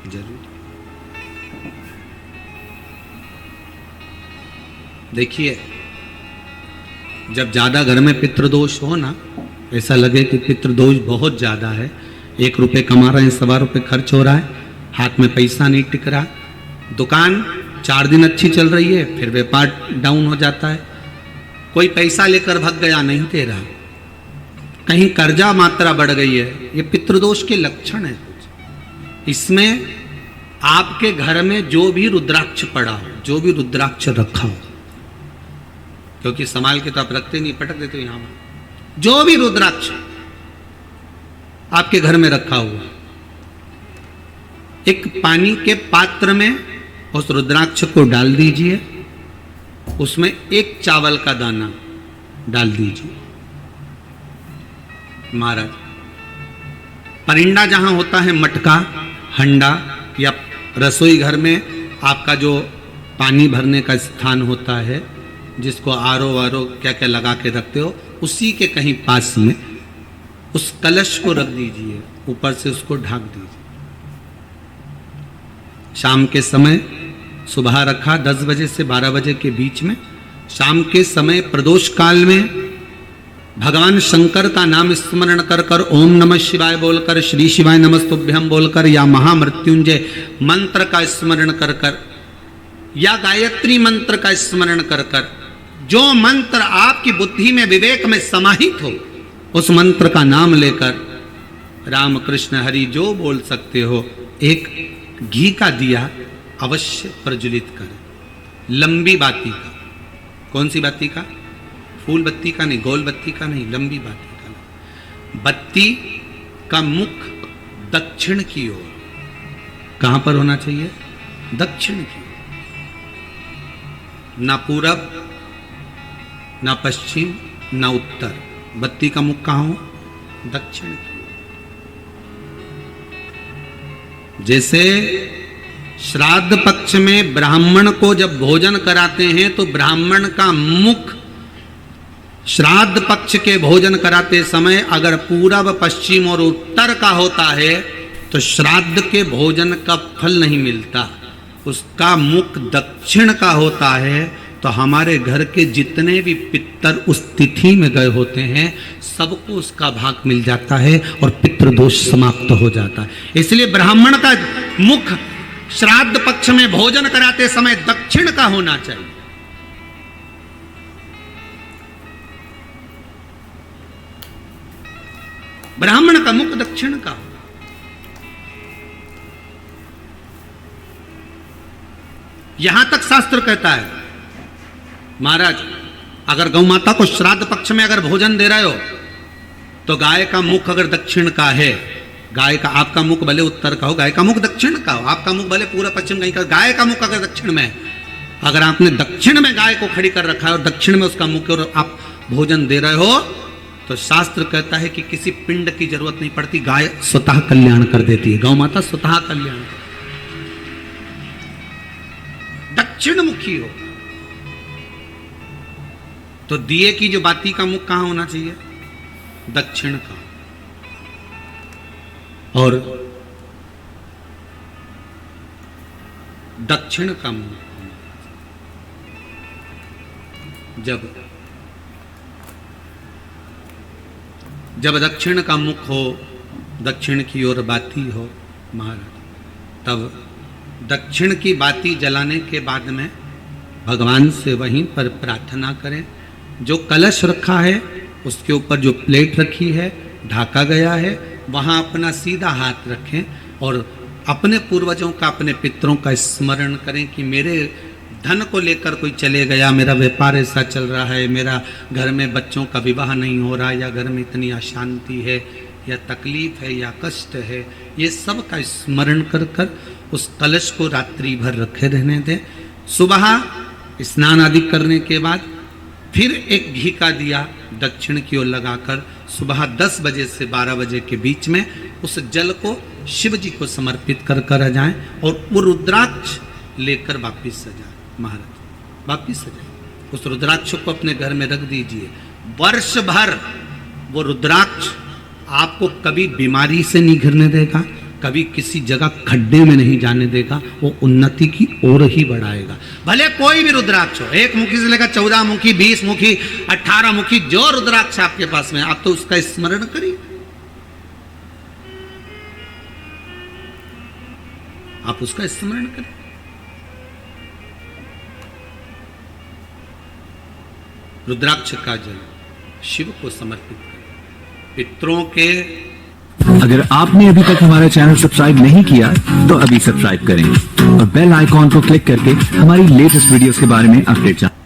जरूर। देखिए, जब ज्यादा घर में पितृदोष हो ना, ऐसा लगे कि पितृदोष बहुत ज्यादा है, 1 रुपये कमा रहे हैं, 1.25 रुपये खर्च हो रहा है, हाथ में पैसा नहीं टिक रहा, दुकान 4 दिन अच्छी चल रही है, फिर व्यापार डाउन हो जाता है, कोई पैसा लेकर भाग गया, नहीं दे रहा, कहीं कर्जा मात्रा बढ़ गई है, ये पितृदोष के लक्षण है कुछ। इसमें आपके घर में जो भी रुद्राक्ष पड़ा हो, जो भी रुद्राक्ष रखा हो, क्योंकि संभाल के तो आप रखते नहीं, पटक देते हो यहां पर, जो भी रुद्राक्ष आपके घर में रखा हुआ, एक पानी के पात्र में उस रुद्राक्ष को डाल दीजिए, उसमें 1 चावल का दाना डाल दीजिए। महाराज, परिंदा जहां होता है, मटका, हंडा या रसोई घर में आपका जो पानी भरने का स्थान होता है, जिसको आरो वारो क्या क्या लगा के रखते हो, उसी के कहीं पास में उस कलश को रख दीजिए, ऊपर से उसको ढक दीजिए। शाम के समय, सुबह रखा 10 बजे से 12 बजे के बीच में, शाम के समय प्रदोष काल में भगवान शंकर का नाम स्मरण कर कर, ओम नमः शिवाय बोलकर, श्री शिवाय नमस्तुभ्यम बोलकर, या महामृत्युंजय मंत्र का स्मरण कर कर, या गायत्री मंत्र का स्मरण कर कर, जो मंत्र आपकी बुद्धि में, विवेक में समाहित हो, उस मंत्र का नाम लेकर राम कृष्ण हरि जो बोल सकते हो, एक घी का दिया अवश्य प्रज्वलित करें, लंबी बाती का। कौन सी बाती का? फूल बत्ती का नहीं, गोल बत्ती का नहीं, लंबी बाती का। बत्ती का मुख दक्षिण की ओर, कहां पर होना चाहिए? दक्षिण की ओर, ना पूरब, ना पश्चिम, ना उत्तर। बत्ती का मुख कहां हो? दक्षिण की ओर। जैसे श्राद्ध पक्ष में ब्राह्मण को जब भोजन कराते हैं तो ब्राह्मण का मुख श्राद्ध पक्ष के भोजन कराते समय अगर पूरब, पश्चिम और उत्तर का होता है तो श्राद्ध के भोजन का फल नहीं मिलता। उसका मुख दक्षिण का होता है तो हमारे घर के जितने भी पितर उस तिथि में गए होते हैं सबको उसका भाग मिल जाता है और पितृदोष समाप्त हो जाता है। इसलिए ब्राह्मण का मुख श्राद्ध पक्ष में भोजन कराते समय दक्षिण का होना चाहिए। ब्राह्मण का मुख दक्षिण का हो। यहां तक शास्त्र कहता है महाराज, अगर गौ माता को श्राद्ध पक्ष में अगर भोजन दे रहे हो तो गाय का मुख अगर दक्षिण का है, गाय का, आपका मुख भले उत्तर का हो, गाय का मुख दक्षिण का हो, आपका मुख भले पूरा पश्चिम कहीं का, गाय का मुख अगर दक्षिण में है, अगर आपने दक्षिण में गाय को खड़ी कर रखा है और दक्षिण में उसका मुख और आप भोजन दे रहे हो तो शास्त्र कहता है कि किसी पिंड की जरूरत नहीं पड़ती, गाय स्वतः कल्याण कर देती है, गौ माता स्वतः कल्याण। दक्षिण मुखी हो तो दिए की जो बाती का मुख कहां होना चाहिए? दक्षिण का। और दक्षिण का मुख जब दक्षिण का मुख हो, दक्षिण की ओर बाती हो महाराज, तब दक्षिण की बाती जलाने के बाद में भगवान से वहीं पर प्रार्थना करें। जो कलश रखा है उसके ऊपर जो प्लेट रखी है, ढाका गया है, वहां अपना सीधा हाथ रखें और अपने पूर्वजों का, अपने पितरों का स्मरण करें कि मेरे धन को लेकर कोई चले गया, मेरा व्यापार ऐसा चल रहा है, मेरा घर में बच्चों का विवाह नहीं हो रहा, या घर में इतनी अशांति है, या तकलीफ है, या कष्ट है, ये सब का स्मरण कर कर उस कलश को रात्रि भर रखे रहने दें। सुबह स्नान आदि करने के बाद फिर एक घी का दिया दक्षिण की ओर लगाकर सुबह 10 बजे से 12 बजे के बीच में उस जल को शिव जी को समर्पित कर कर जाएं और वो रुद्राक्ष लेकर वापिस सजाएं। महाराज वापिस सजाएं, उस रुद्राक्ष को अपने घर में रख दीजिए। वर्ष भर वो रुद्राक्ष आपको कभी बीमारी से नहीं घिरने देगा, कभी किसी जगह खड्डे में नहीं जाने देगा, वो उन्नति की ओर ही बढ़ाएगा। भले कोई भी रुद्राक्ष हो, 1 मुखी से लेकर 14 मुखी, 20 मुखी, 18 मुखी, जो रुद्राक्ष आपके पास में, आप तो उसका स्मरण करिए, आप उसका स्मरण करें। रुद्राक्ष का जल शिव को समर्पित करें। पितरों के, अगर आपने अभी तक हमारा चैनल सब्सक्राइब नहीं किया तो अभी सब्सक्राइब करें और बेल आइकॉन को क्लिक करके हमारी लेटेस्ट वीडियोस के बारे में अपडेट जानें।